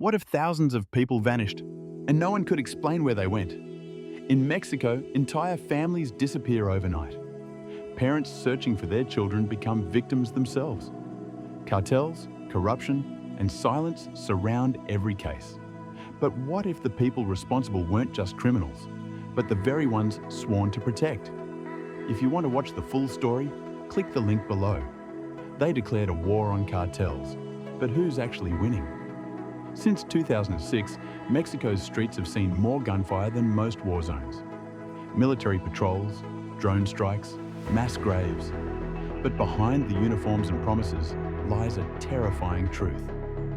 What if thousands of people vanished and no one could explain where they went? In Mexico, entire families disappear overnight. Parents searching for their children become victims themselves. Cartels, corruption, and silence surround every case. But what if the people responsible weren't just criminals, but the very ones sworn to protect? If you want to watch the full story, click the link below. They declared a war on cartels, but who's actually winning? Since 2006, Mexico's streets have seen more gunfire than most war zones. Military patrols, drone strikes, mass graves. But behind the uniforms and promises lies a terrifying truth.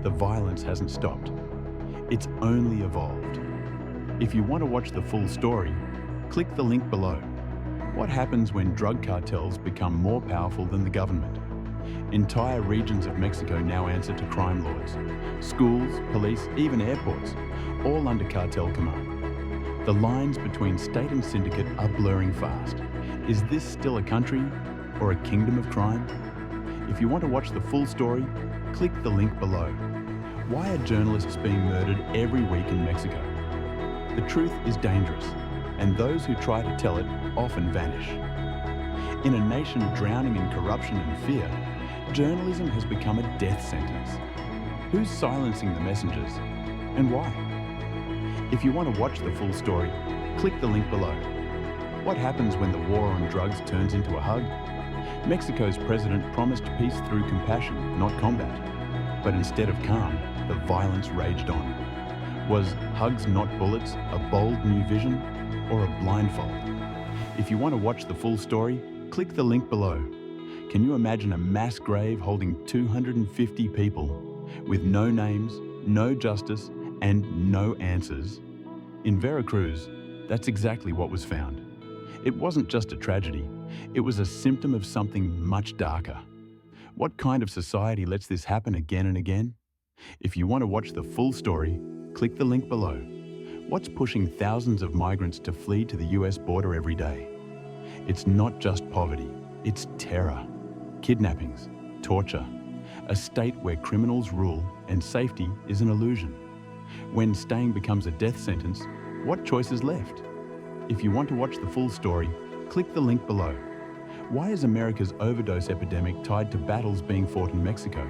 The violence hasn't stopped. It's only evolved. If you want to watch the full story, click the link below. What happens when drug cartels become more powerful than the government? Entire regions of Mexico now answer to crime lords. Schools, police, even airports, all under cartel command. The lines between state and syndicate are blurring fast. Is this still a country or a kingdom of crime? If you want to watch the full story, click the link below. Why are journalists being murdered every week in Mexico? The truth is dangerous, and those who try to tell it often vanish. In a nation drowning in corruption and fear, journalism has become a death sentence. Who's silencing the messengers, and why? If you want to watch the full story, click the link below. What happens when the war on drugs turns into a hug? Mexico's president promised peace through compassion, not combat. But instead of calm, the violence raged on. Was hugs not bullets a bold new vision, or a blindfold? If you want to watch the full story, click the link below. Can you imagine a mass grave holding 250 people with no names, no justice, and no answers? In Veracruz, that's exactly what was found. It wasn't just a tragedy, it was a symptom of something much darker. What kind of society lets this happen again and again? If you want to watch the full story, click the link below. What's pushing thousands of migrants to flee to the US border every day? It's not just poverty, it's terror, kidnappings, torture, a state where criminals rule and safety is an illusion. When staying becomes a death sentence, what choice is left? If you want to watch the full story, click the link below. Why is America's overdose epidemic tied to battles being fought in Mexico?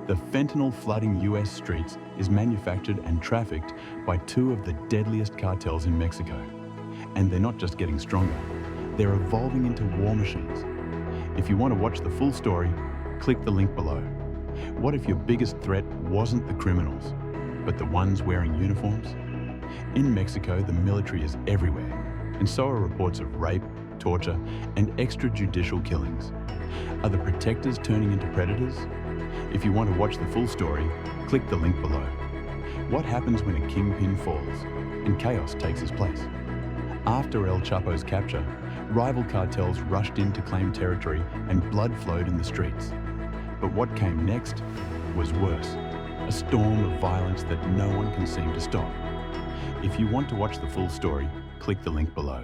The fentanyl flooding US streets is manufactured and trafficked by two of the deadliest cartels in Mexico. And they're not just getting stronger, they're evolving into war machines. If you want to watch the full story, click the link below. What if your biggest threat wasn't the criminals, but the ones wearing uniforms? In Mexico, the military is everywhere, and so are reports of rape, torture, and extrajudicial killings. Are the protectors turning into predators? If you want to watch the full story, click the link below. What happens when a kingpin falls and chaos takes his place? After El Chapo's capture, rival cartels rushed in to claim territory and blood flowed in the streets. But what came next was worse, a storm of violence that no one can seem to stop. If you want to watch the full story, click the link below.